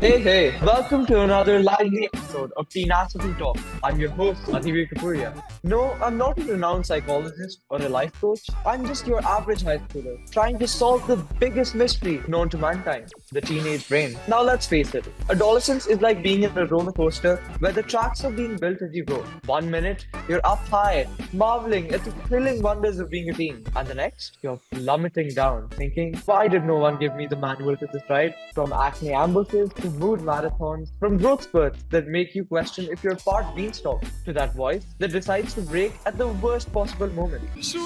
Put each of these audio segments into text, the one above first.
Hey, welcome to another lively episode of Teenacity Talks. I'm your host, Nithya. No, I'm not a renowned psychologist or a life coach. I'm just your average high schooler trying to solve the biggest mystery known to mankind, the teenage brain. Now let's face it, adolescence is like being in a roller coaster where the tracks are being built as you go. 1 minute, you're up high, marveling at the thrilling wonders of being a teen. And the next, you're plummeting down, thinking, why did no one give me the manual to this ride? From acne ambushes to mood marathons, from growth spurts that make you question if you're part beanstalk, to that voice that decides to break at the worst possible moment. Sweet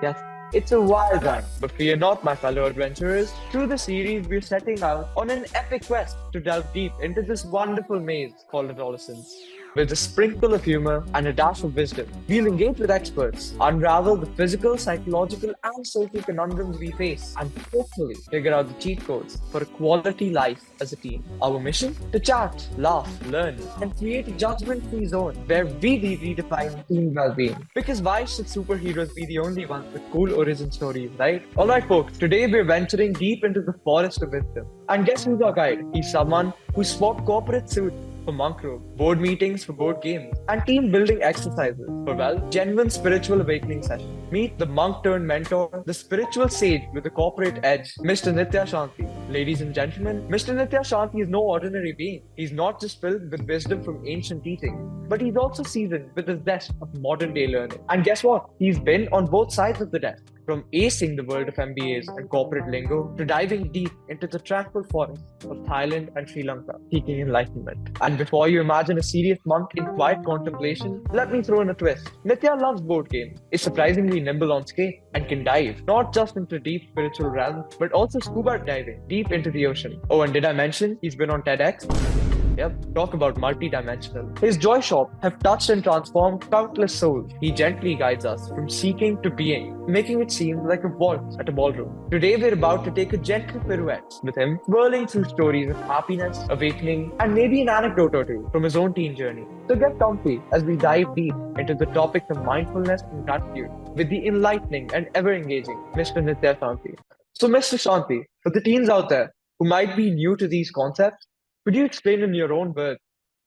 Yes, it's a wild ride, but fear not, my fellow adventurers. Through the series, we're setting out on an epic quest to delve deep into this wonderful maze called adolescence. With a sprinkle of humor and a dash of wisdom, we'll engage with experts, unravel the physical, psychological, and social conundrums we face, and hopefully figure out the cheat codes for a quality life as a teen. Our mission? To chat, laugh, learn, and create a judgment-free zone where we redefine teen well-being. Because why should superheroes be the only ones with cool origin stories, right? Alright folks, today we're venturing deep into the forest of wisdom. And guess who's our guide? He's someone who swapped corporate suits for monk robe, board meetings for board games, and team building exercises for, well, genuine spiritual awakening sessions. Meet the monk turned mentor, the spiritual sage with the corporate edge, Mr. Nithya Shanti. Ladies and gentlemen, Mr. Nithya Shanti is no ordinary being. He's not just filled with wisdom from ancient teachings, but he's also seasoned with the zest of modern day learning. And guess what? He's been on both sides of the desk. From acing the world of MBAs and corporate lingo to diving deep into the tranquil forests of Thailand and Sri Lanka, seeking enlightenment. And before you imagine a serious monk in quiet contemplation, let me throw in a twist. Nithya loves board games, is surprisingly nimble on skate, and can dive not just into deep spiritual realms, but also scuba diving deep into the ocean. Oh, and did I mention he's been on TEDx? Yep, talk about multi-dimensional. His joy shop have touched and transformed countless souls. He gently guides us from seeking to being, making it seem like a waltz at a ballroom. Today we're about to take a gentle pirouette with him, whirling through stories of happiness, awakening, and maybe an anecdote or two from his own teen journey. So get comfy as we dive deep into the topics of mindfulness and gratitude with the enlightening and ever-engaging Mr. Nithya Shanti. So Mr. Shanti, for the teens out there who might be new to these concepts, could you explain in your own words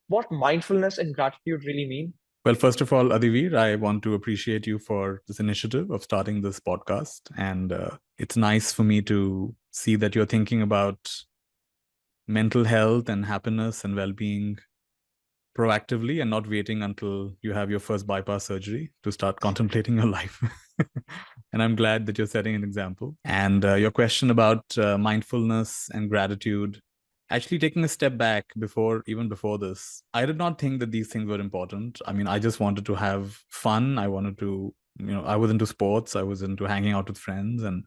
what mindfulness and gratitude really mean? Well, first of all, Adivir, I want to appreciate you for this initiative of starting this podcast. And it's nice for me to see that you're thinking about mental health and happiness and well-being proactively and not waiting until you have your first bypass surgery to start contemplating your life. And I'm glad that you're setting an example. And your question about mindfulness and gratitude, actually taking a step back even before this, I did not think that these things were important. I mean, I just wanted to have fun. I wanted to, I was into sports. I was into hanging out with friends. And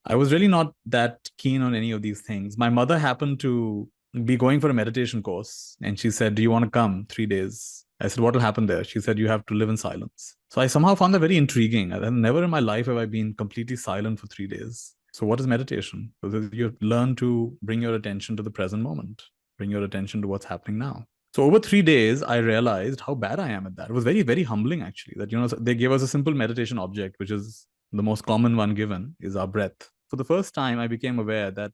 I was really not that keen on any of these things. My mother happened to be going for a meditation course. And she said, do you want to come 3 days? I said, what will happen there? She said, you have to live in silence. So I somehow found that very intriguing. And never in my life have I been completely silent for 3 days. So what is meditation? Because you learn to bring your attention to the present moment, bring your attention to what's happening now. So over 3 days, I realized how bad I am at that. It was very, very humbling, actually, that, they gave us a simple meditation object, which is the most common one given, is our breath. For the first time, I became aware that,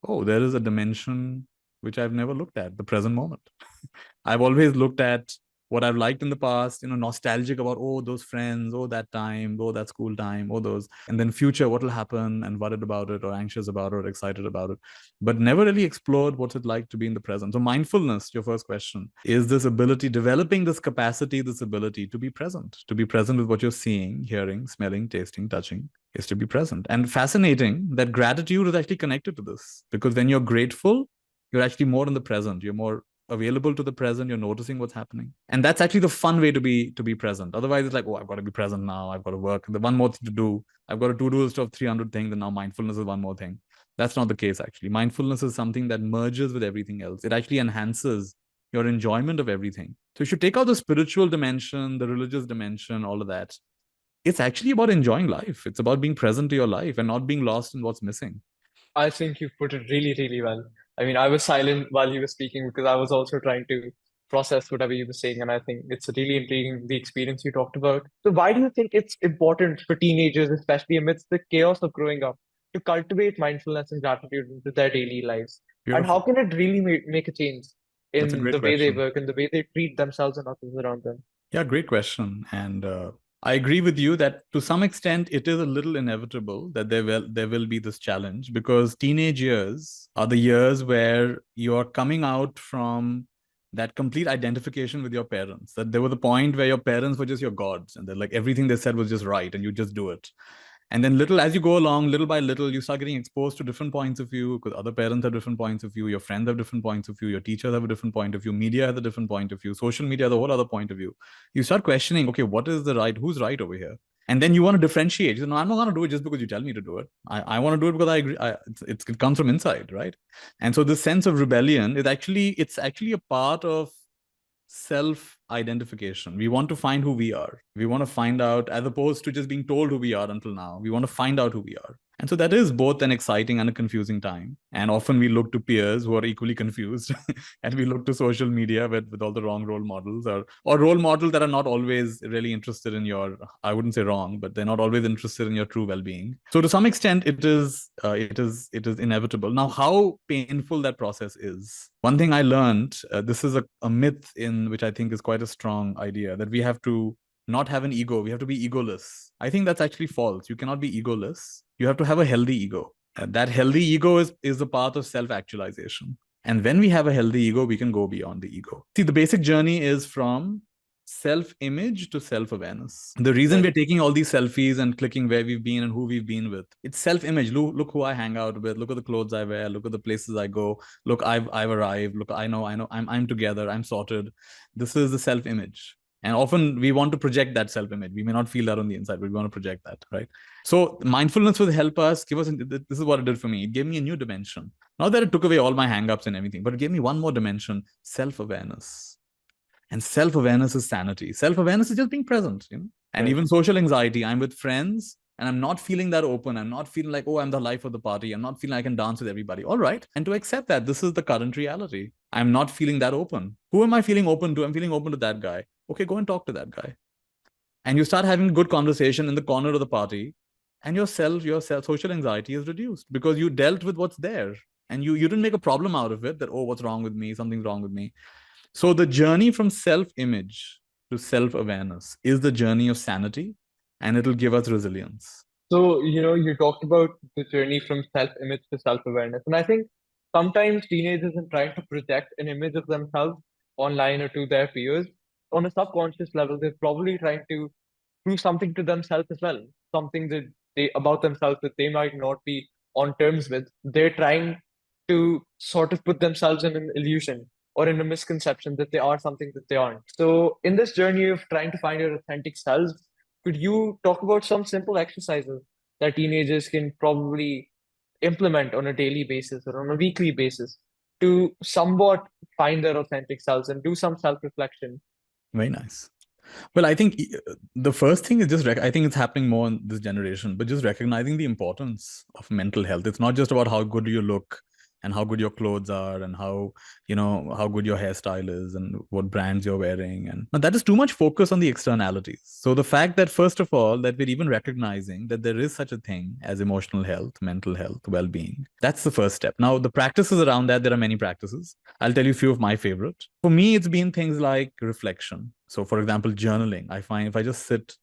oh, there is a dimension which I've never looked at, the present moment. I've always looked at what I've liked in the past, nostalgic about, oh, those friends, oh, that time, oh, that school time, oh, those. And then future, what will happen, and worried about it, or anxious about it, or excited about it. But never really explored what's it like to be in the present. So mindfulness, your first question, is this ability, developing this capacity, this ability to be present with what you're seeing, hearing, smelling, tasting, touching, is to be present. And fascinating that gratitude is actually connected to this, because when you're grateful, you're actually more in the present. You're more available to the present. You're noticing what's happening. And that's actually the fun way to be present. Otherwise, it's like, oh, I've got to be present now. I've got to work. The one more thing to do. I've got a to-do list of 300 things, and now mindfulness is one more thing. That's not the case, actually. Mindfulness is something that merges with everything else. It actually enhances your enjoyment of everything. So you should take out the spiritual dimension, the religious dimension, all of that. It's actually about enjoying life. It's about being present to your life and not being lost in what's missing. I think you put it really, really well. I mean, I was silent while you were speaking because I was also trying to process whatever you were saying. And I think it's really intriguing, the experience you talked about. So why do you think it's important for teenagers, especially amidst the chaos of growing up, to cultivate mindfulness and gratitude into their daily lives? And how Beautiful. can it really make a change That's a in great the way they question. work and the way they treat themselves and others around them? Yeah, great question. And I agree with you that to some extent it is a little inevitable that there will be this challenge, because teenage years are the years where you are coming out from that complete identification with your parents. That there was a point where your parents were just your gods, and they're like everything they said was just right, and you just do it. And then little as you go along, little by little, you start getting exposed to different points of view, because other parents have different points of view, your friends have different points of view, your teachers have a different point of view, media has a different point of view, social media has a whole other point of view. You start questioning, okay, what is the right, who's right over here? And then you want to differentiate. You say, no, I'm not going to do it just because you tell me to do it. I want to do it because I agree. It comes from inside, right? And so this sense of rebellion is actually a part of self identification. We want to find who we are. We want to find out, as opposed to just being told who we are until now. We want to find out who we are. And so that is both an exciting and a confusing time. And often we look to peers who are equally confused, and we look to social media with all the wrong role models, or role models that are not always really interested in your, I wouldn't say wrong, but they're not always interested in your true well-being. So to some extent, it is inevitable. Now, how painful that process is. One thing I learned, this is a myth in which I think is quite a strong idea, that we have to not have an ego. We have to be egoless. I think that's actually false. You cannot be egoless. You have to have a healthy ego. And that healthy ego is the path of self-actualization. And when we have a healthy ego, we can go beyond the ego. See, the basic journey is from self-image to self-awareness. The reason Right. we're taking all these selfies and clicking where we've been and who we've been with, it's self-image. Look who I hang out with. Look at the clothes I wear. Look at the places I go. Look, I've arrived. Look, I know, I'm together. I'm sorted. This is the self-image. And often we want to project that self-image. We may not feel that on the inside, but we want to project that, right? So mindfulness will help us give us. This is what it did for me. It gave me a new dimension. Not that it took away all my hang-ups and everything, but it gave me one more dimension: self-awareness. And self-awareness is sanity. Self-awareness is just being present, And Right. even social anxiety, I'm with friends and I'm not feeling that open. I'm not feeling like, oh, I'm the life of the party. I'm not feeling I can dance with everybody. All right. And to accept that this is the current reality. I'm not feeling that open. Who am I feeling open to? I'm feeling open to that guy. Okay, go and talk to that guy. And you start having good conversation in the corner of the party, and your social anxiety is reduced because you dealt with what's there. And you didn't make a problem out of it, that, oh, what's wrong with me? Something's wrong with me. So the journey from self-image to self-awareness is the journey of sanity, and it'll give us resilience. So, you talked about the journey from self-image to self-awareness. And I think sometimes teenagers, in trying to project an image of themselves online or to their peers, on a subconscious level, they're probably trying to prove something to themselves as well, something that they about themselves that they might not be on terms with. They're trying to sort of put themselves in an illusion or in a misconception that they are something that they aren't. So, in this journey of trying to find your authentic selves, could you talk about some simple exercises that teenagers can probably implement on a daily basis or on a weekly basis to somewhat find their authentic selves and do some self-reflection? Very nice. Well, I think the first thing is just, I think it's happening more in this generation, but just recognizing the importance of mental health. It's not just about how good you look and how good your clothes are and how good your hairstyle is and what brands you're wearing. And now that is too much focus on the externalities. So the fact that, first of all, that we're even recognizing that there is such a thing as emotional health, mental health, well-being, that's the first step. Now, the practices around that, there are many practices. I'll tell you a few of my favorite. For me, it's been things like reflection. So, for example, journaling. I find if I just sit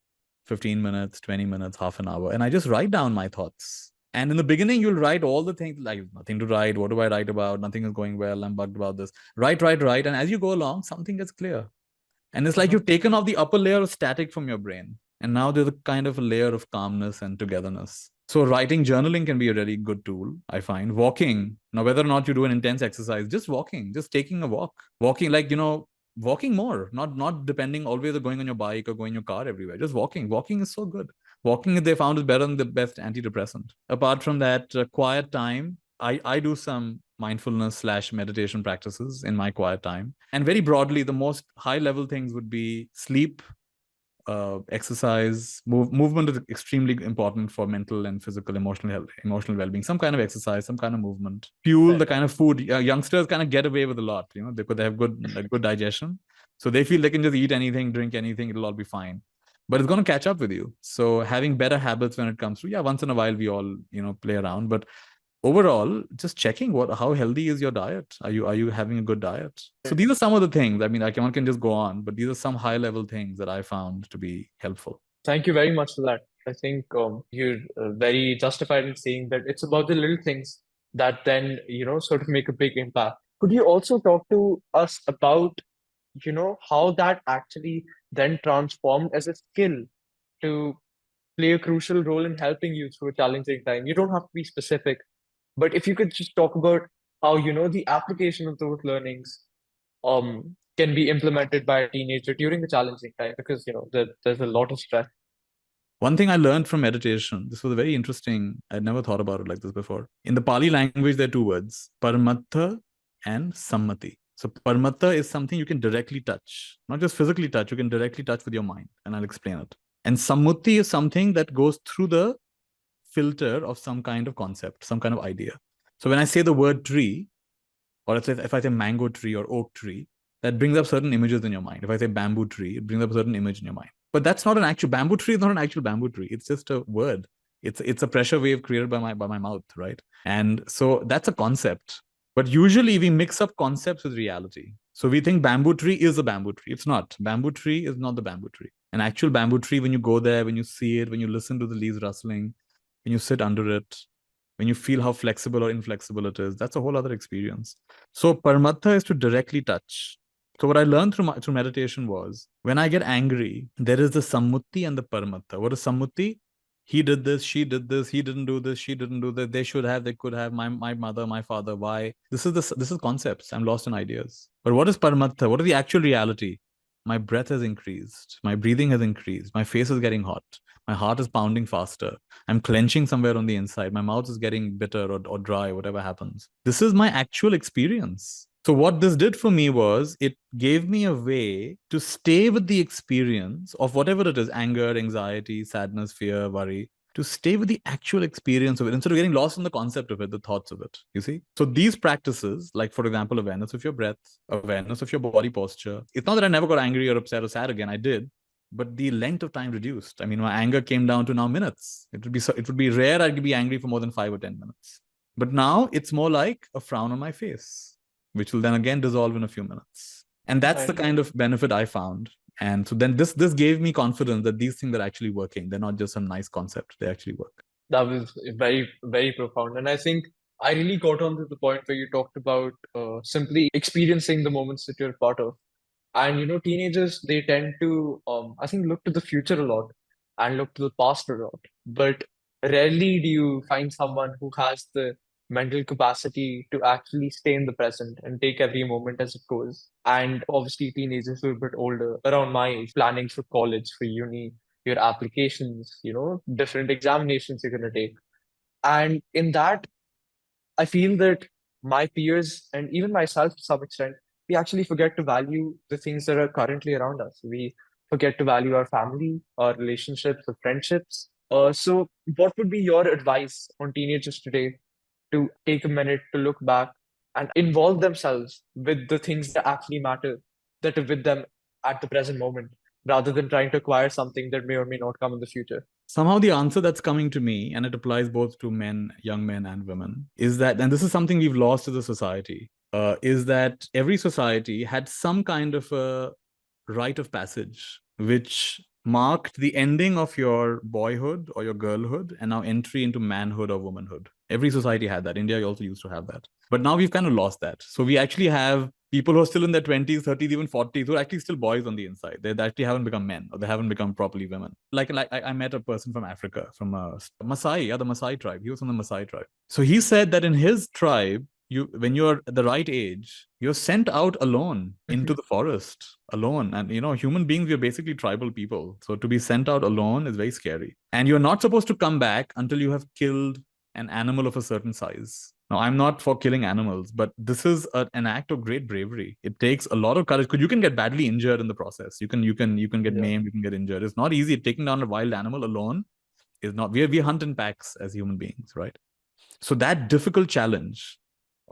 15 minutes, 20 minutes, half an hour, and I just write down my thoughts. And in the beginning, you'll write all the things like nothing to write. What do I write about? Nothing is going well. I'm bugged about this. Write, write, write. And as you go along, something gets clear. And it's like Mhm. you've taken off the upper layer of static from your brain. And now there's a kind of a layer of calmness and togetherness. So writing, journaling can be a really good tool, I find. Walking, now whether or not you do an intense exercise, just walking, just taking a walk. Walking, like, walking more, not depending always on going on your bike or going in your car everywhere. Just walking. Walking is so good. Walking, they found, is better than the best antidepressant. Apart from that, quiet time, I do some mindfulness slash meditation practices in my quiet time. And very broadly, the most high level things would be sleep, exercise, movement is extremely important for mental and physical, emotional health, emotional well-being. Some kind of exercise, some kind of movement, fuel, Right. the kind of food. Youngsters kind of get away with a lot, because they have good digestion, so they feel they can just eat anything, drink anything, it'll all be fine. but it's going to catch up with you. So having better habits when it comes to, yeah, once in a while we all, play around, but overall, just checking how healthy is your diet. Are you having a good diet? So these are some of the things. I mean, one can just go on, but these are some high level things that I found to be helpful. Thank you very much for that. I think you're very justified in saying that it's about the little things that then, sort of make a big impact. Could you also talk to us about, how that actually then transformed as a skill to play a crucial role in helping you through a challenging time? You don't have to be specific, but if you could just talk about how, the application of those learnings can be implemented by a teenager during a challenging time, because, there's a lot of stress. One thing I learned from meditation, this was very interesting. I'd never thought about it like this before. In the Pali language, there are two words, parmatha and sammati. So parmatha is something you can directly touch, not just physically touch, you can directly touch with your mind. And I'll explain it. And sammuti is something that goes through the filter of some kind of concept, some kind of idea. So when I say the word tree, or if I say mango tree or oak tree, that brings up certain images in your mind. If I say bamboo tree, it brings up a certain image in your mind. But that's not an actual bamboo tree. Is not an actual bamboo tree. It's just a word. It's a pressure wave created by my mouth, right? And so that's a concept. But usually we mix up concepts with reality. So we think bamboo tree is a bamboo tree. It's not. Bamboo tree is not the bamboo tree. An actual bamboo tree, when you go there, when you see it, when you listen to the leaves rustling, when you sit under it, when you feel how flexible or inflexible it is, that's a whole other experience. So parmatha is to directly touch. So what I learned through meditation was, when I get angry, there is the sammuti and the paramatha. What is sammuti? He did this, she did this, he didn't do this, she didn't do that. They should have, they could have. My mother, my father. Why? This is concepts. I'm lost in ideas. But what is paramatha? What is the actual reality? My breath has increased. My breathing has increased. My face is getting hot. My heart is pounding faster. I'm clenching somewhere on the inside. My mouth is getting bitter or dry, whatever happens. This is my actual experience. So, what this did for me was it gave me a way to stay with the experience of whatever it is, anger, anxiety, sadness, fear, worry, to stay with the actual experience of it instead of getting lost in the concept of it, the thoughts of it. You see? So, these practices, like for example, awareness of your breath, awareness of your body posture, it's not that I never got angry or upset or sad again. I did, but the length of time reduced. I mean, my anger came down to now minutes. It would be rare I'd be angry for more than 5 or 10 minutes. But now it's more like a frown on my face, which will then again dissolve in a few minutes. And that's the kind of benefit I found. And so then this gave me confidence that these things are actually working. They're not just some nice concept. They actually work. That was very, very profound. And I think I really got on to the point where you talked about simply experiencing the moments that you're part of. And teenagers, they tend to, I think, look to the future a lot and look to the past a lot. But rarely do you find someone who has the mental capacity to actually stay in the present and take every moment as it goes. And obviously, teenagers who are a bit older, around my age, planning for college, for uni, your applications, different examinations you're going to take. And in that, I feel that my peers and even myself to some extent, we actually forget to value the things that are currently around us. We forget to value our family, our relationships, our friendships. So, what would be your advice on teenagers today to take a minute to look back and involve themselves with the things that actually matter, that are with them at the present moment, rather than trying to acquire something that may or may not come in the future? Somehow the answer that's coming to me, and it applies both to men, young men and women, is that, and this is something we've lost as a society, is that every society had some kind of a rite of passage which marked the ending of your boyhood or your girlhood and now entry into manhood or womanhood. Every society had that. India also used to have that. But now we've kind of lost that. So we actually have people who are still in their 20s, 30s, even 40s, who are actually still boys on the inside. They actually haven't become men, or they haven't become properly women. Like I met a person from Africa, from Maasai, the Maasai tribe. He was from the Maasai tribe. So he said that in his tribe, when you're at the right age, you're sent out alone into the forest, alone. And human beings, we're basically tribal people. So to be sent out alone is very scary. And you're not supposed to come back until you have killed an animal of a certain size. Now, I'm not for killing animals, but this is an act of great bravery. It takes a lot of courage, because you can get badly injured in the process. You can get maimed, you can get injured. It's not easy. Taking down a wild animal alone is not. We hunt in packs as human beings, right? So that difficult challenge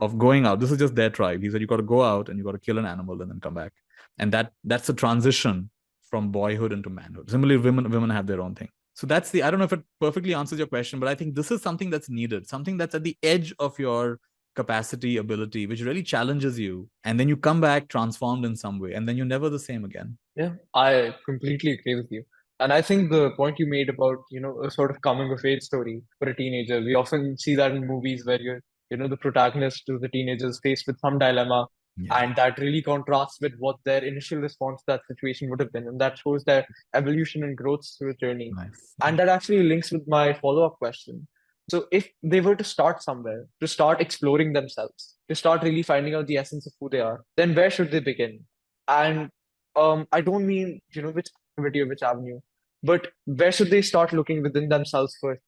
of going out, this is just their tribe. He said you got to go out and you got to kill an animal and then come back. And that's a transition from boyhood into manhood. Similarly, women have their own thing. So that's I don't know if it perfectly answers your question, but I think this is something that's needed, something that's at the edge of your capacity, ability, which really challenges you. And then you come back transformed in some way, and then you're never the same again. Yeah, I completely agree with you. And I think the point you made about, a sort of coming of age story for a teenager, we often see that in movies where the protagonist to the teenager is faced with some dilemma, Yeah. and that really contrasts with what their initial response to that situation would have been. And that shows their evolution and growth through a journey. Nice. And that actually links with my follow-up question. So if they were to start somewhere, to start exploring themselves, to start really finding out the essence of who they are, then where should they begin? And I don't mean, which activity or which avenue, but where should they start looking within themselves first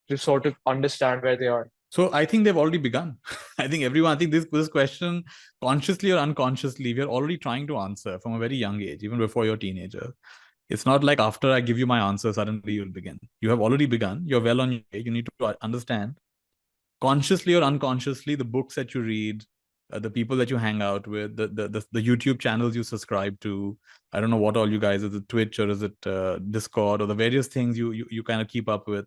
to sort of understand where they are? So I think they've already begun. I think this question, consciously or unconsciously, we're already trying to answer from a very young age, even before you're a teenager. It's not like after I give you my answer, suddenly you'll begin. You have already begun. You're well on your way. You need to understand, consciously or unconsciously, the books that you read, the people that you hang out with, the YouTube channels you subscribe to. I don't know what all you guys, is it Twitch or is it Discord, or the various things you kind of keep up with.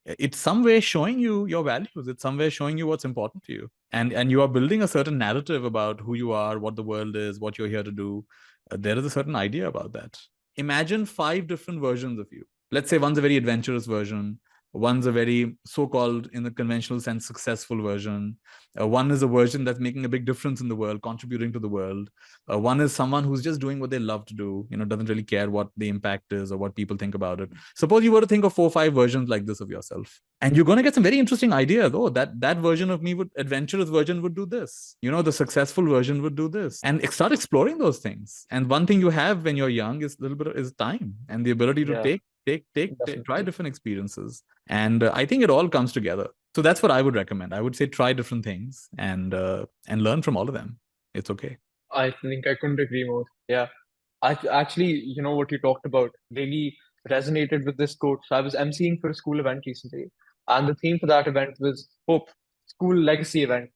It's some way showing you your values. It's some way showing you what's important to you, and you are building a certain narrative about who you are, what the world is, what you're here to do. There is a certain idea about that. Imagine 5 different versions of you. Let's say one's a very adventurous version, one's a very so-called, in the conventional sense, successful version. One is a version that's making a big difference in the world, contributing to the world. One is someone who's just doing what they love to do, doesn't really care what the impact is or what people think about it. Suppose you were to think of 4 or 5 versions like this of yourself, and you're going to get some very interesting ideas. Oh, that version of me, adventurous version, would do this. The successful version would do this, and start exploring those things. And one thing you have when you're young is a little bit is time and the ability to Yeah, try definitely. different experiences. And I think it all comes together. So that's what I would recommend. I would say try different things and learn from all of them. It's okay. I think I couldn't agree more. Yeah. Actually, what you talked about really resonated with this quote. So I was emceeing for a school event recently, and the theme for that event was hope, school legacy event.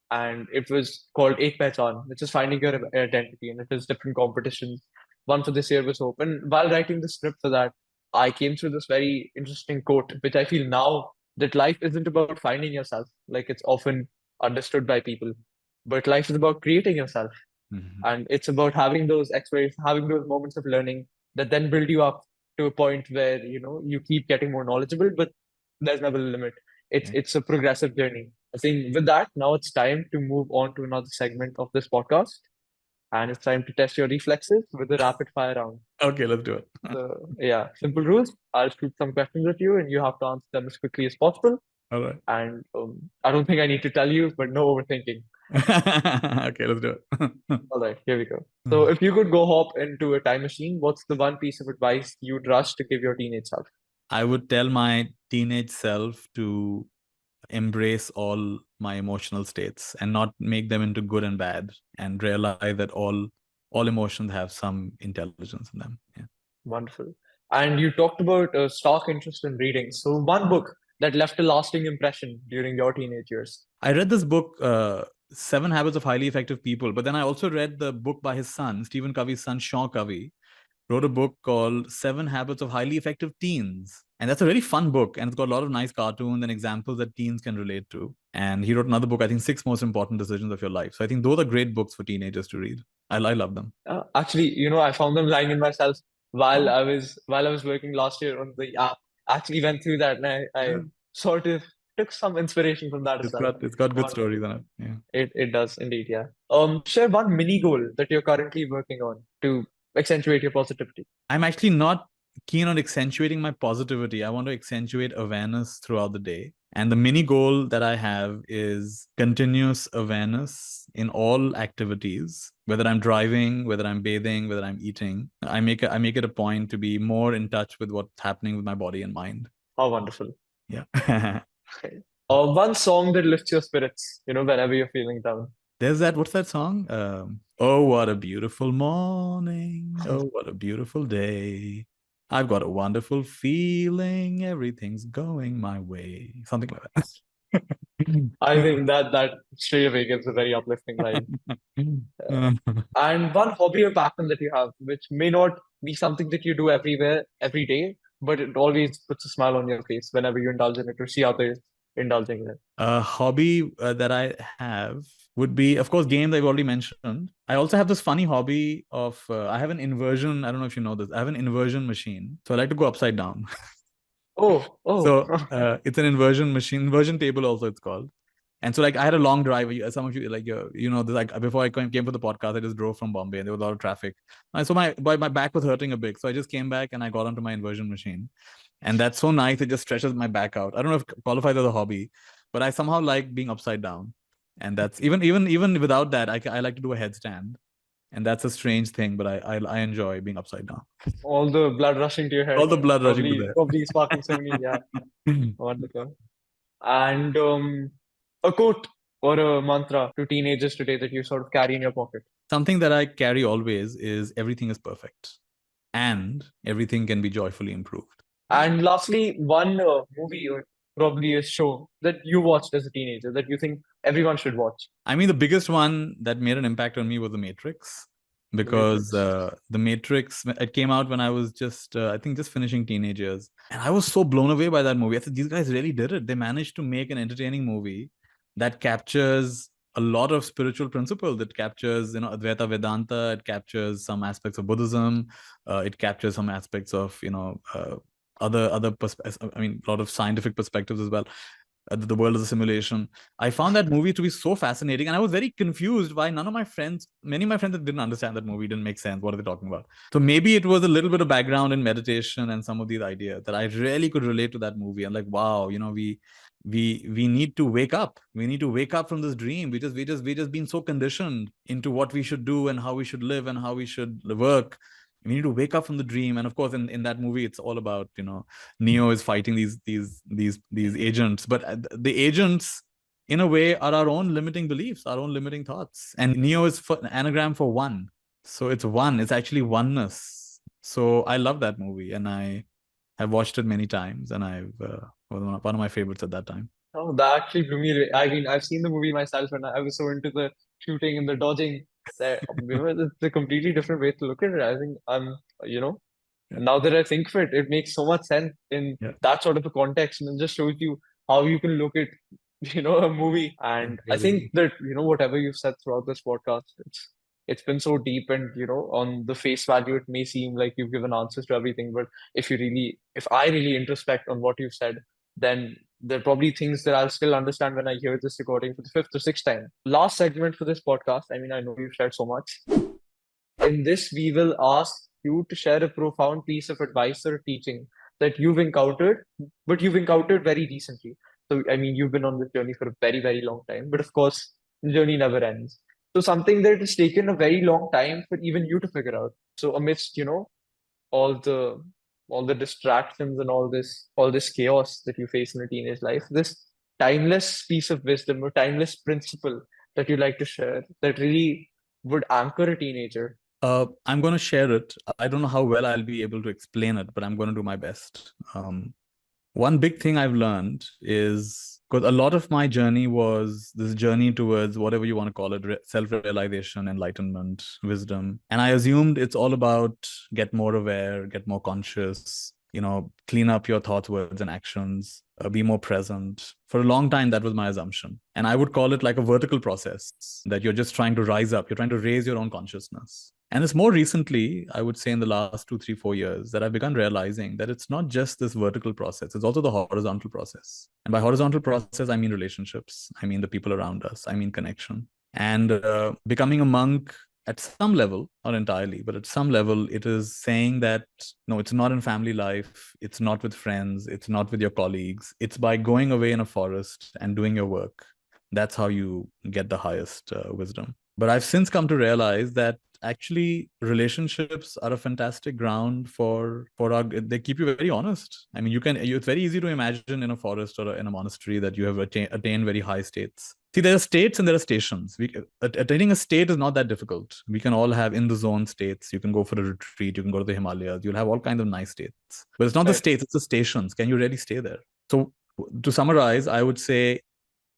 And it was called Ek Pehchan, which is finding your identity, and it was different competitions. One for this year was Hope. And while writing the script for that, I came through this very interesting quote, which I feel now that life isn't about finding yourself, like it's often understood by people, but life is about creating yourself. Mm-hmm. And it's about having those experiences, having those moments of learning that then build you up to a point where, you keep getting more knowledgeable, but there's never a limit. It's Yeah. it's a progressive journey. I think with that, now it's time to move on to another segment of this podcast. And it's time to test your reflexes with a rapid fire round. Okay, let's do it. So yeah, simple rules. I'll shoot some questions at you and you have to answer them as quickly as possible. All right. And I don't think I need to tell you, but no overthinking. Okay, let's do it. All right, here we go. So if you could go hop into a time machine, what's the one piece of advice you'd rush to give your teenage self? I would tell my teenage self to embrace all my emotional states and not make them into good and bad, and realize that all emotions have some intelligence in them. Yeah. Wonderful. And you talked about stock interest in reading. So one book that left a lasting impression during your teenage years. I read this book, 7 Habits of Highly Effective People, but then I also read the book by his son, Stephen Covey's son, Sean Covey, wrote a book called 7 Habits of Highly Effective Teens. And that's a really fun book. And it's got a lot of nice cartoons and examples that teens can relate to. And he wrote another book, I think, 6 Most Important Decisions of Your Life. So I think those are great books for teenagers to read. I love them. Actually, I found them lying in my shelf while I was working last year on the app. Actually went through that and I Yeah. sort of took some inspiration from that as It's well. got good Wonderful. stories in it. Yeah. It does indeed, yeah. Share one mini goal that you're currently working on to accentuate your positivity. I'm actually not keen on accentuating my positivity. I want to accentuate awareness throughout the day. And the mini goal that I have is continuous awareness in all activities, whether I'm driving, whether I'm bathing, whether I'm eating. I make it a point to be more in touch with what's happening with my body and mind. How wonderful. Yeah. Okay. One song that lifts your spirits, whenever you're feeling down. There's what's that song? Oh, what a beautiful morning. Oh, what a beautiful day. I've got a wonderful feeling. Everything's going my way. Something like that. I think that straight away gives a very uplifting line. And one hobby or passion that you have, which may not be something that you do everywhere, every day, but it always puts a smile on your face whenever you indulge in it or see others indulging in it. A hobby that I have would be, of course, games I've already mentioned. I also have this funny hobby of, I have an inversion. I don't know if you know this. I have an inversion machine. So I like to go upside down. Oh, oh, So it's an inversion machine, inversion table also it's called. And so like I had a long drive. Some of you like you know this, like before I came for the podcast, I just drove from Bombay and there was a lot of traffic. So my back was hurting a bit. So I just came back and I got onto my inversion machine. And that's so nice. It just stretches my back out. I don't know if it qualifies as a hobby, but I somehow like being upside down. And that's even without that, I like to do a headstand. And that's a strange thing, but I enjoy being upside down. all the blood rushing to your head, All the blood rushing to probably sparking so many, yeah, there. wonderful. And a quote or a mantra to teenagers today that you sort of carry in your pocket. Something that I carry always is everything is perfect and everything can be joyfully improved. And lastly, one movie or probably a show that you watched as a teenager that you think everyone should watch. I mean, the biggest one that made an impact on me was The Matrix, The because Matrix. The Matrix, it came out when I was just, I think, just finishing teenage years. And I was so blown away by that movie. I said, these guys really did it. They managed to make an entertaining movie that captures a lot of spiritual principle, that captures, Advaita Vedanta, it captures some aspects of Buddhism, it captures some aspects of, I mean, a lot of scientific perspectives as well. The world is a simulation. I found that movie to be so fascinating, and I was very confused why many of my friends that didn't understand that movie, didn't make sense. What are they talking about? So maybe it was a little bit of background in meditation and some of these ideas that I really could relate to that movie. And like, wow, we need to wake up. We need to wake up from this dream. We just been so conditioned into what we should do and how we should live and how we should work. We need to wake up from the dream. And of course, in that movie, it's all about, Neo is fighting these agents, but the agents, in a way, are our own limiting beliefs, our own limiting thoughts. And Neo is an anagram for one, so it's one. It's actually oneness. So I love that movie, and I have watched it many times, and I've one of my favorites at that time. Oh, that actually blew me away. I mean, I've seen the movie myself, and I was so into the shooting and the dodging that it's a completely different way to look at it. I think you know, Yeah. now that I think of it, it makes so much sense in Yeah. that sort of a context, and it just shows you how you can look at, a movie. And I think that, whatever you've said throughout this podcast, it's been so deep, and on the face value, it may seem like you've given answers to everything, but if I really introspect on what you've said, then there are probably things that I'll still understand when I hear this recording for the fifth or sixth time. Last segment for this podcast. I mean, I know you've shared so much. In this, we will ask you to share a profound piece of advice or teaching that you've encountered, but you've encountered very recently. So, I mean, you've been on this journey for a very, very long time, but of course, the journey never ends. So, something that has taken a very long time for even you to figure out. So, amidst, all the all the distractions and all this chaos that you face in a teenage life, this timeless piece of wisdom or timeless principle that you'd like to share that really would anchor a teenager. I'm going to share it. I don't know how well I'll be able to explain it, but I'm going to do my best. One big thing I've learned is, because a lot of my journey was this journey towards whatever you want to call it, self-realization, enlightenment, wisdom. And I assumed it's all about get more aware, get more conscious, clean up your thoughts, words, and actions, be more present. For a long time, that was my assumption. And I would call it like a vertical process, that you're just trying to rise up, you're trying to raise your own consciousness. And it's more recently, I would say in the last 2, 3, 4 years, that I've begun realizing that it's not just this vertical process, it's also the horizontal process. And by horizontal process, I mean relationships, I mean the people around us, I mean connection. And becoming a monk at some level, not entirely, but at some level, it is saying that, no, it's not in family life, it's not with friends, it's not with your colleagues, it's by going away in a forest and doing your work. That's how you get the highest wisdom. But I've since come to realize that actually relationships are a fantastic ground they keep you very honest. I mean, it's very easy to imagine in a forest or in a monastery that you have attained very high states. See, there are states and there are stations. Attaining a state is not that difficult. We can all have in the zone states. You can go for a retreat, you can go to the Himalayas, you'll have all kinds of nice states. But it's not the Right. states, it's the stations. Can you really stay there? So to summarize, I would say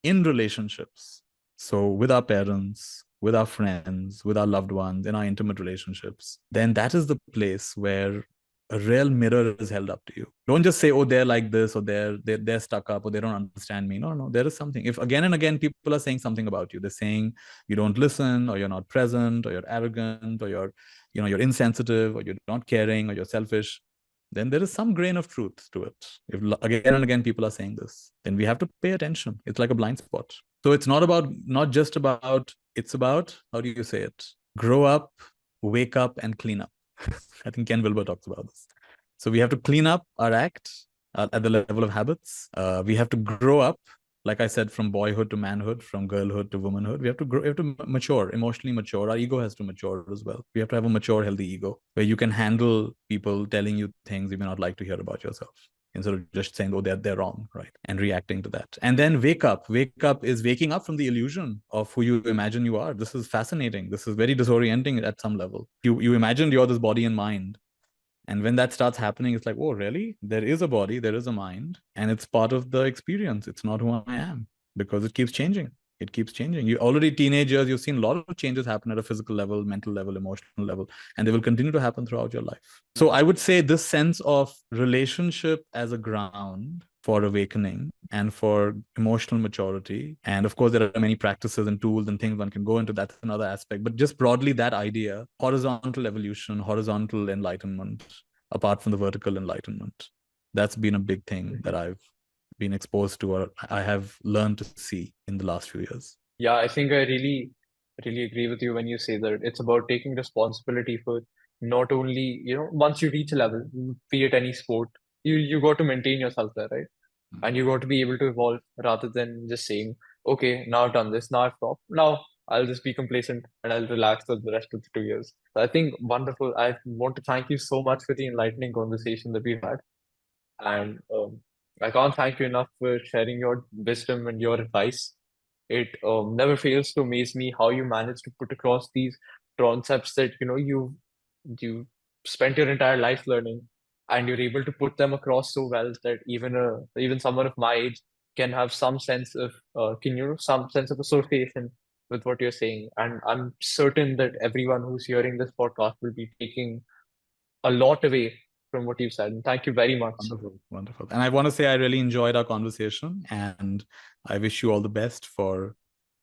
in relationships, so with our parents, with our friends, with our loved ones, in our intimate relationships, then that is the place where a real mirror is held up to you. Don't just say, oh, they're like this, or they're stuck up, or they don't understand me. No, there is something. If again and again people are saying something about you, they're saying you don't listen, or you're not present, or you're arrogant, or you're insensitive, or you're not caring, or you're selfish, then there is some grain of truth to it. If again and again people are saying this, then we have to pay attention. It's like a blind spot. So it's not just about, it's about, how do you say it? Grow up, wake up, and clean up. I think Ken Wilber talks about this. So we have to clean up our act at the level of habits. We have to grow up, like I said, from boyhood to manhood, from girlhood to womanhood. We have to grow, we have to mature, emotionally mature. Our ego has to mature as well. We have to have a mature, healthy ego where you can handle people telling you things you may not like to hear about yourself, instead of just saying, oh, they're wrong, right? And reacting to that. And then wake up. Wake up is waking up from the illusion of who you imagine you are. This is fascinating. This is very disorienting at some level. You imagined you're this body and mind. And when that starts happening, it's like, oh, really? There is a body, there is a mind, and it's part of the experience. It's not who I am, because it keeps changing. It keeps changing. You already teenagers, you've seen a lot of changes happen at a physical level, mental level, emotional level, and they will continue to happen throughout your life. So I would say this sense of relationship as a ground for awakening and for emotional maturity. And of course, there are many practices and tools and things one can go into. That's another aspect. But just broadly, that idea, horizontal evolution, horizontal enlightenment, apart from the vertical enlightenment, that's been a big thing that I've been exposed to, or I have learned to see in the last few years. Yeah, I think I really agree with you when you say that it's about taking responsibility for not only, once you reach a level, be it any sport, you got to maintain yourself there, right? And you got to be able to evolve rather than just saying, okay, now I've done this, now I've stopped, now I'll just be complacent and I'll relax for the rest of the 2 years. So I think wonderful. I want to thank you so much for the enlightening conversation that we've had. And I can't thank you enough for sharing your wisdom and your advice. It never fails to amaze me how you manage to put across these concepts that you spent your entire life learning, and you're able to put them across so well that even someone of my age can have some sense of some sense of association with what you're saying. And I'm certain that everyone who's hearing this podcast will be taking a lot away from what you've said. And thank you very much. Wonderful, wonderful. And I want to say I really enjoyed our conversation, and I wish you all the best for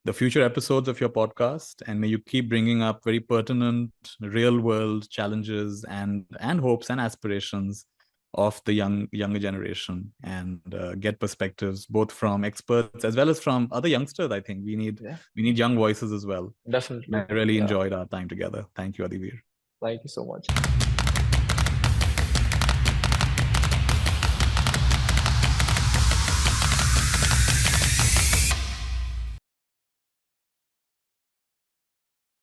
the future episodes of your podcast, and may you keep bringing up very pertinent real world challenges and hopes and aspirations of the younger generation, and get perspectives both from experts as well as from other youngsters. I think we need young voices as well. Definitely. I really enjoyed our time together. Thank you, Adivir. Thank you so much.